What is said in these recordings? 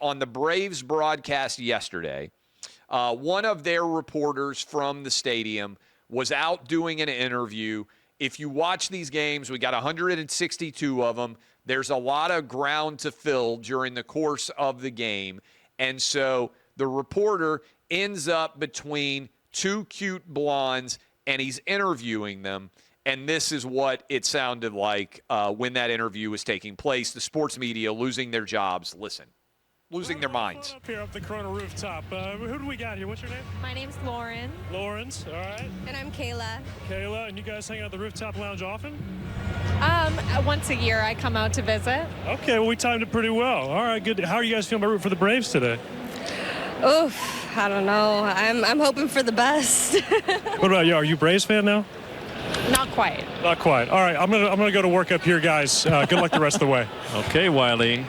on the Braves broadcast yesterday, one of their reporters from the stadium was out doing an interview. If you watch these games, we got 162 of them. There's a lot of ground to fill during the course of the game. And so the reporter ends up between two cute blondes, and he's interviewing them. And this is what it sounded like when that interview was taking place. The sports media losing their jobs. Listen. Losing their minds. Up here up the Corona rooftop. Who do we got here? What's your name? My name's Lauren. Lawrence, all right. And I'm Kayla. Kayla, and you guys hang out at the rooftop lounge often? Once a year I come out to visit. Okay, well, we timed it pretty well. All right, good. How are you guys feeling about rooting for the Braves today? Oof, I don't know. I'm hoping for the best. What about you? Are you a Braves fan now? Not quite. Not quite. All right, I'm gonna go to work up here, guys. Good luck the rest of the way. Okay, Wiley.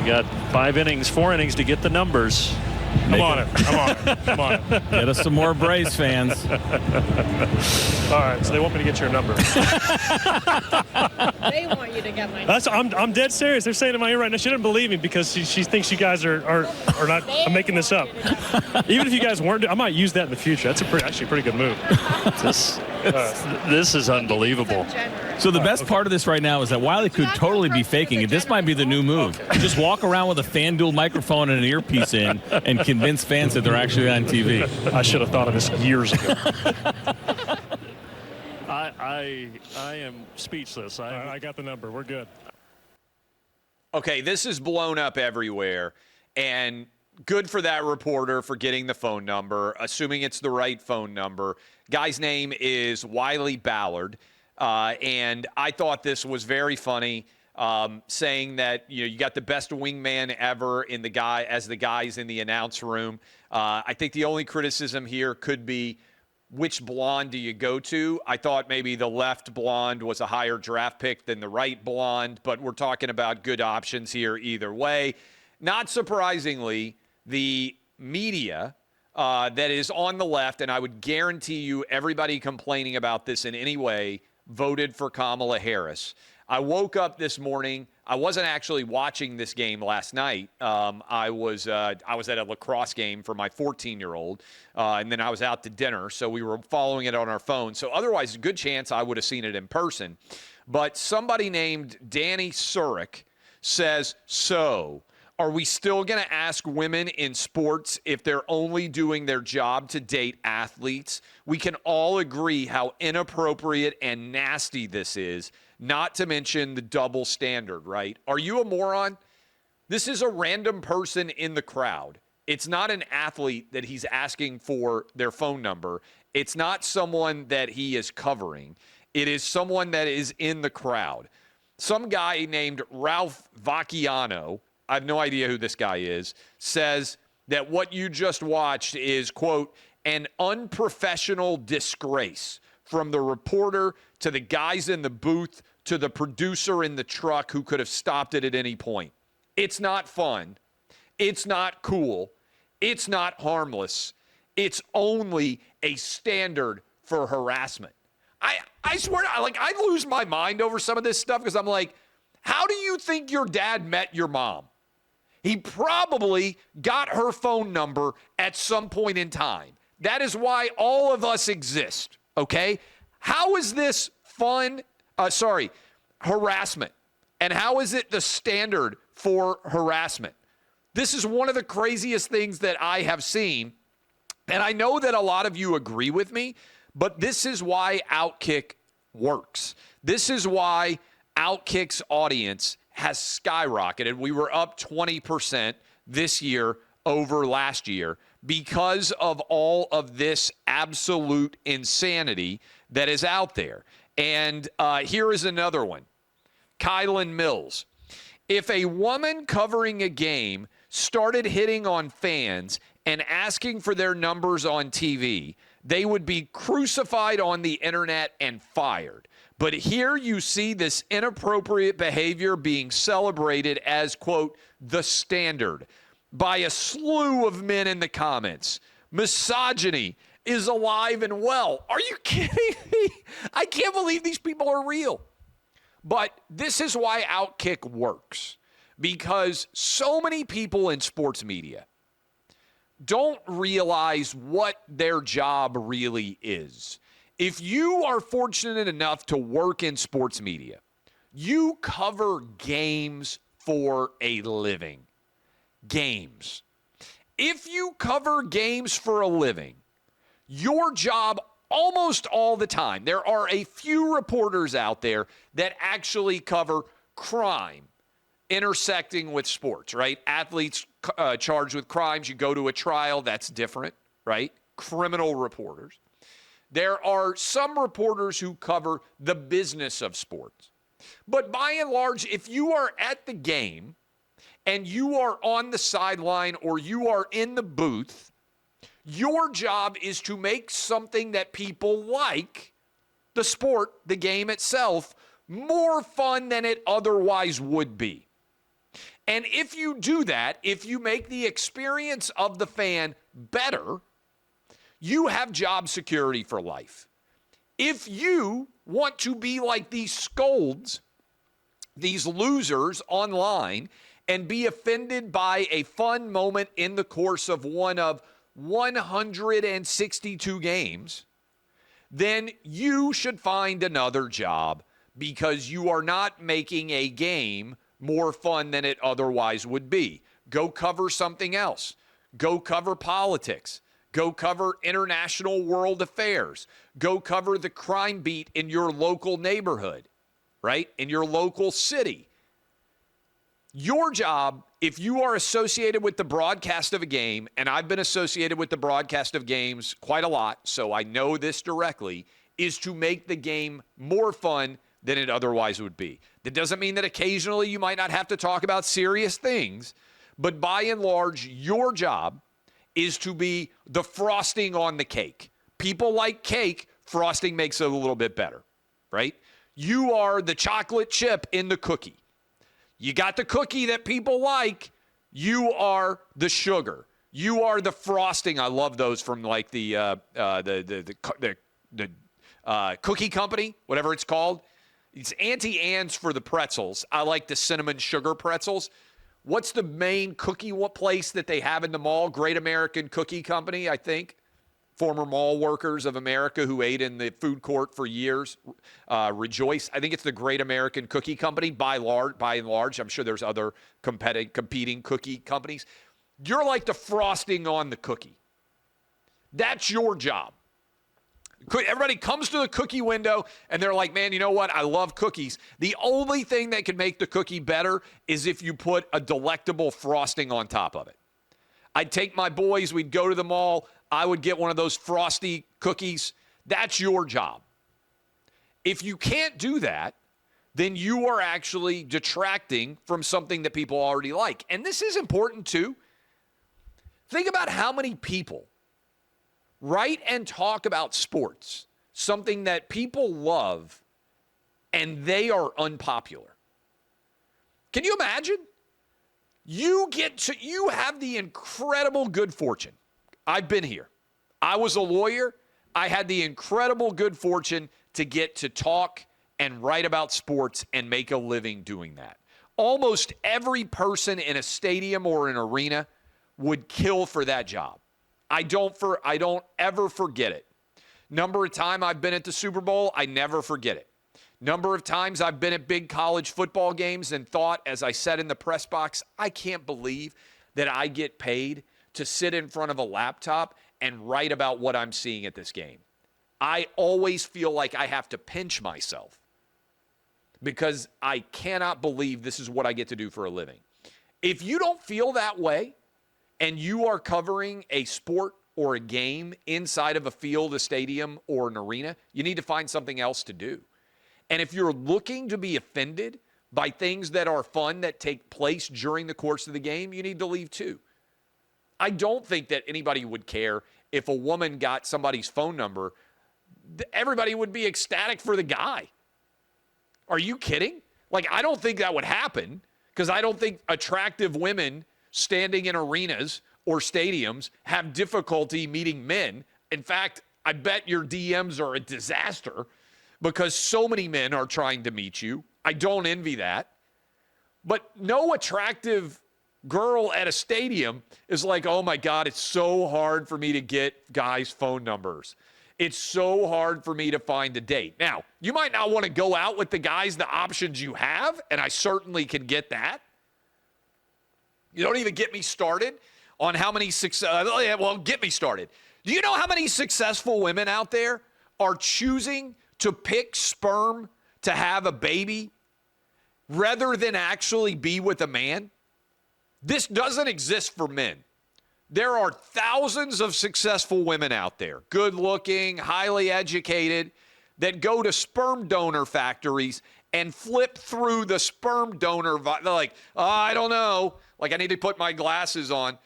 You got 4 innings to get the numbers. I'm on it. Get us some more Braves fans. All right, so they want me to get your number. They want you to get my number. I'm dead serious. They're saying in my ear right now. She didn't believe me because she thinks you guys are not. I'm making this up. Even if you guys weren't, I might use that in the future. That's actually a pretty good move. This is unbelievable. So the best part of this right now is that Wiley could totally be faking it. This might be the new move. Just walk around with a FanDuel microphone and an earpiece in and convince fans that they're actually on TV. I should have thought of this years ago. I am speechless. I got the number. We're good. Okay, this is blown up everywhere, and good for that reporter for getting the phone number, assuming it's the right phone number. Guy's name is Wiley Ballard, and I thought this was very funny, saying that you got the best wingman ever in the guys in the announce room. I think the only criticism here could be, which blonde do you go to? I thought maybe the left blonde was a higher draft pick than the right blonde, but we're talking about good options here either way. Not surprisingly, the media that is on the left, and I would guarantee you everybody complaining about this in any way, voted for Kamala Harris. I woke up this morning. I wasn't actually watching this game last night. I was at a lacrosse game for my 14-year-old, and then I was out to dinner, so we were following it on our phone. So otherwise, a good chance I would have seen it in person. But somebody named Danny Surik says, so are we still going to ask women in sports if they're only doing their job to date athletes? We can all agree how inappropriate and nasty this is. Not to mention the double standard, right? Are you a moron? This is a random person in the crowd. It's not an athlete that he's asking for their phone number. It's not someone that he is covering. It is someone that is in the crowd. Some guy named Ralph Vacchiano, I have no idea who this guy is, says that what you just watched is, quote, an unprofessional disgrace. From the reporter to the guys in the booth to the producer in the truck who could have stopped it at any point. It's not fun. It's not cool. It's not harmless. It's only a standard for harassment. I swear, I lose my mind over some of this stuff because I'm like, how do you think your dad met your mom? He probably got her phone number at some point in time. That is why all of us exist. Okay, how is this harassment? And how is it the standard for harassment? This is one of the craziest things that I have seen. And I know that a lot of you agree with me, but this is why OutKick works. This is why OutKick's audience has skyrocketed. We were up 20% this year over last year because of all of this absolute insanity that is out there. And here is another one. Kylan Mills. If a woman covering a game started hitting on fans and asking for their numbers on TV, they would be crucified on the internet and fired. But here you see this inappropriate behavior being celebrated as, quote, the standard by a slew of men in the comments. Misogyny is alive and well. Are you kidding me? I can't believe these people are real. But this is why OutKick works. because so many people in sports media don't realize what their job really is. If you are fortunate enough to work in sports media, you cover games for a living. Games. If you cover games for a living, your job almost all the time, there are a few reporters out there that actually cover crime intersecting with sports, right? Athletes charged with crimes, you go to a trial, that's different, right? Criminal reporters. There are some reporters who cover the business of sports. But by and large, if you are at the game and you are on the sideline or you are in the booth, your job is to make something that people like, the sport, the game itself, more fun than it otherwise would be. And if you do that, if you make the experience of the fan better, you have job security for life. If you want to be like these scolds, these losers online, and be offended by a fun moment in the course of one of 162 games, then you should find another job because you are not making a game more fun than it otherwise would be. Go cover something else. Go cover politics. Go cover international world affairs. Go cover the crime beat in your local neighborhood, right? In your local city. Your job, if you are associated with the broadcast of a game, and I've been associated with the broadcast of games quite a lot, so I know this directly, is to make the game more fun than it otherwise would be. That doesn't mean that occasionally you might not have to talk about serious things, but by and large, your job is to be the frosting on the cake. People like cake, frosting makes it a little bit better, right? You are the chocolate chip in the cookie. You got the cookie that people like. You are the sugar. You are the frosting. I love those from like the cookie company, whatever it's called. It's Auntie Anne's for the pretzels. I like the cinnamon sugar pretzels. What's the main cookie place that they have in the mall? Great American Cookie Company, I think. Former mall workers of America who ate in the food court for years. Rejoice. I think it's the Great American Cookie Company by and large. I'm sure there's other competing cookie companies. You're like the frosting on the cookie. That's your job. Everybody comes to the cookie window and they're like, man, you know what? I love cookies. The only thing that can make the cookie better is if you put a delectable frosting on top of it. I'd take my boys, we'd go to the mall, I would get one of those frosty cookies. That's your job. If you can't do that, then you are actually detracting from something that people already like. And this is important too. Think about how many people write and talk about sports, something that people love, and they are unpopular. Can you imagine? You have the incredible good fortune. I've been here. I was a lawyer. I had the incredible good fortune to get to talk and write about sports and make a living doing that. Almost every person in a stadium or an arena would kill for that job. I don't ever forget it. Number of times I've been at the Super Bowl, I never forget it. Number of times I've been at big college football games and thought, as I said in the press box, I can't believe that I get paid to sit in front of a laptop and write about what I'm seeing at this game. I always feel like I have to pinch myself because I cannot believe this is what I get to do for a living. If you don't feel that way, and you are covering a sport or a game inside of a field, a stadium, or an arena, you need to find something else to do. And if you're looking to be offended by things that are fun that take place during the course of the game, you need to leave too. I don't think that anybody would care if a woman got somebody's phone number. Everybody would be ecstatic for the guy. Are you kidding? Like, I don't think that would happen because I don't think attractive women standing in arenas or stadiums have difficulty meeting men. In fact, I bet your DMs are a disaster because so many men are trying to meet you. I don't envy that. But no attractive girl at a stadium is like, oh my God, it's so hard for me to get guys' phone numbers. It's so hard for me to find a date. Now, you might not want to go out with the guys, the options you have, and I certainly can get that. You don't even get me started on how many get me started. Do you know how many successful women out there are choosing to pick sperm to have a baby rather than actually be with a man? This doesn't exist for men. There are thousands of successful women out there, good-looking, highly educated, that go to sperm donor factories and flip through the sperm donor. They're like, oh, I don't know. Like, I need to put my glasses on.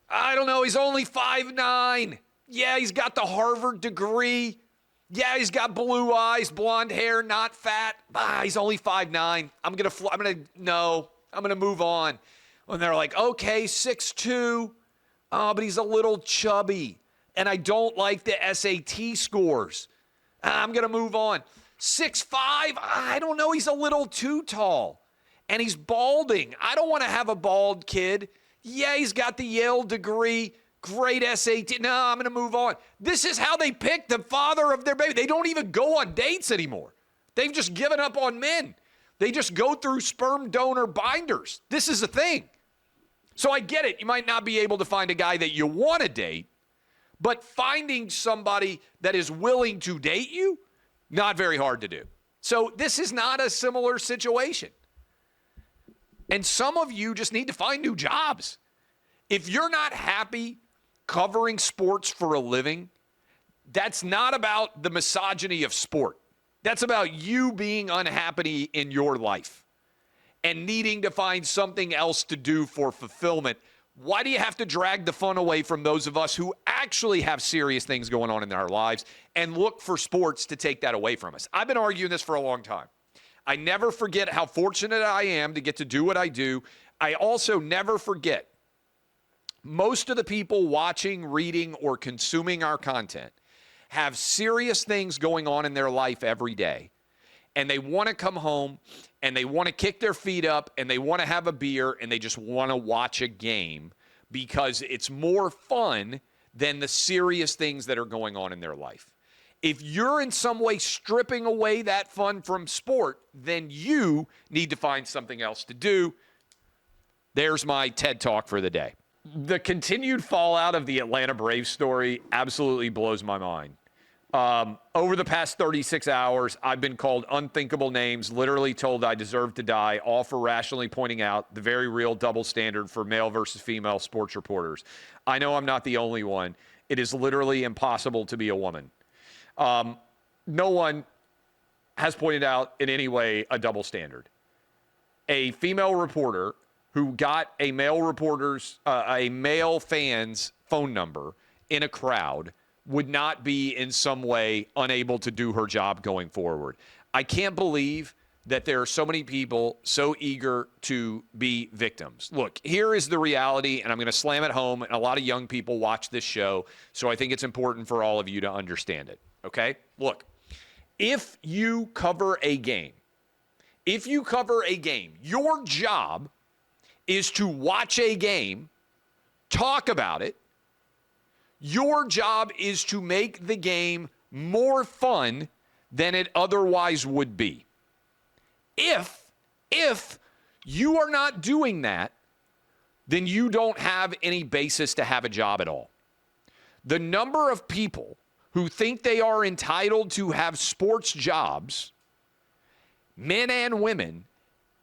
I don't know. He's only 5'9". Yeah, he's got the Harvard degree. Yeah, he's got blue eyes, blonde hair, not fat. He's only 5'9". I'm going to move on. And they're like, okay, 6'2". Oh, but he's a little chubby. And I don't like the SAT scores. I'm going to move on. 6'5". I don't know. He's a little too tall. And he's balding. I don't want to have a bald kid. Yeah, he's got the Yale degree. Great SAT. No, I'm going to move on. This is how they pick the father of their baby. They don't even go on dates anymore. They've just given up on men. They just go through sperm donor binders. This is a thing. So I get it. You might not be able to find a guy that you want to date, but finding somebody that is willing to date you, not very hard to do. So this is not a similar situation. And some of you just need to find new jobs. If you're not happy covering sports for a living, that's not about the misogyny of sport. That's about you being unhappy in your life and needing to find something else to do for fulfillment. Why do you have to drag the fun away from those of us who actually have serious things going on in our lives and look for sports to take that away from us? I've been arguing this for a long time. I never forget how fortunate I am to get to do what I do. I also never forget most of the people watching, reading, or consuming our content have serious things going on in their life every day. And they want to come home and they want to kick their feet up and they want to have a beer and they just want to watch a game because it's more fun than the serious things that are going on in their life. If you're in some way stripping away that fun from sport, then you need to find something else to do. There's my TED Talk for the day. The continued fallout of the Atlanta Braves story absolutely blows my mind. Over the past 36 hours, I've been called unthinkable names, literally told I deserve to die, all for rationally pointing out the very real double standard for male versus female sports reporters. I know I'm not the only one. It is literally impossible to be a woman. No one has pointed out in any way a double standard. A female reporter who got a male fan's phone number in a crowd would not be in some way unable to do her job going forward. I can't believe that there are so many people so eager to be victims. Look, here is the reality, and I'm going to slam it home, and a lot of young people watch this show, so I think it's important for all of you to understand it, okay? Look, if you cover a game, your job is to watch a game, talk about it. Your job is to make the game more fun than it otherwise would be. If you are not doing that, then you don't have any basis to have a job at all. The number of people who think they are entitled to have sports jobs, men and women,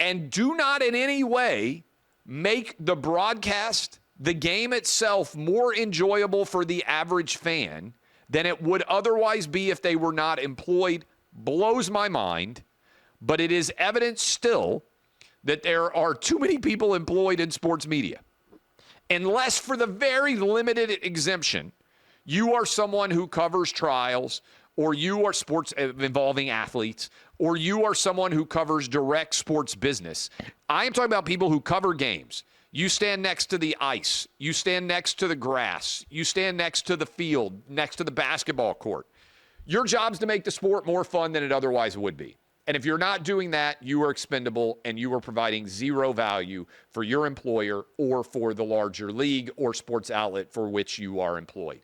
and do not in any way make the broadcast, the game itself, more enjoyable for the average fan than it would otherwise be if they were not employed blows my mind. But it is evident still that there are too many people employed in sports media. Unless for the very limited exemption, you are someone who covers trials, or you are sports involving athletes, or you are someone who covers direct sports business. I am talking about people who cover games. You stand next to the ice. You stand next to the grass. You stand next to the field, next to the basketball court. Your job's to make the sport more fun than it otherwise would be. And if you're not doing that, you are expendable and you are providing zero value for your employer or for the larger league or sports outlet for which you are employed.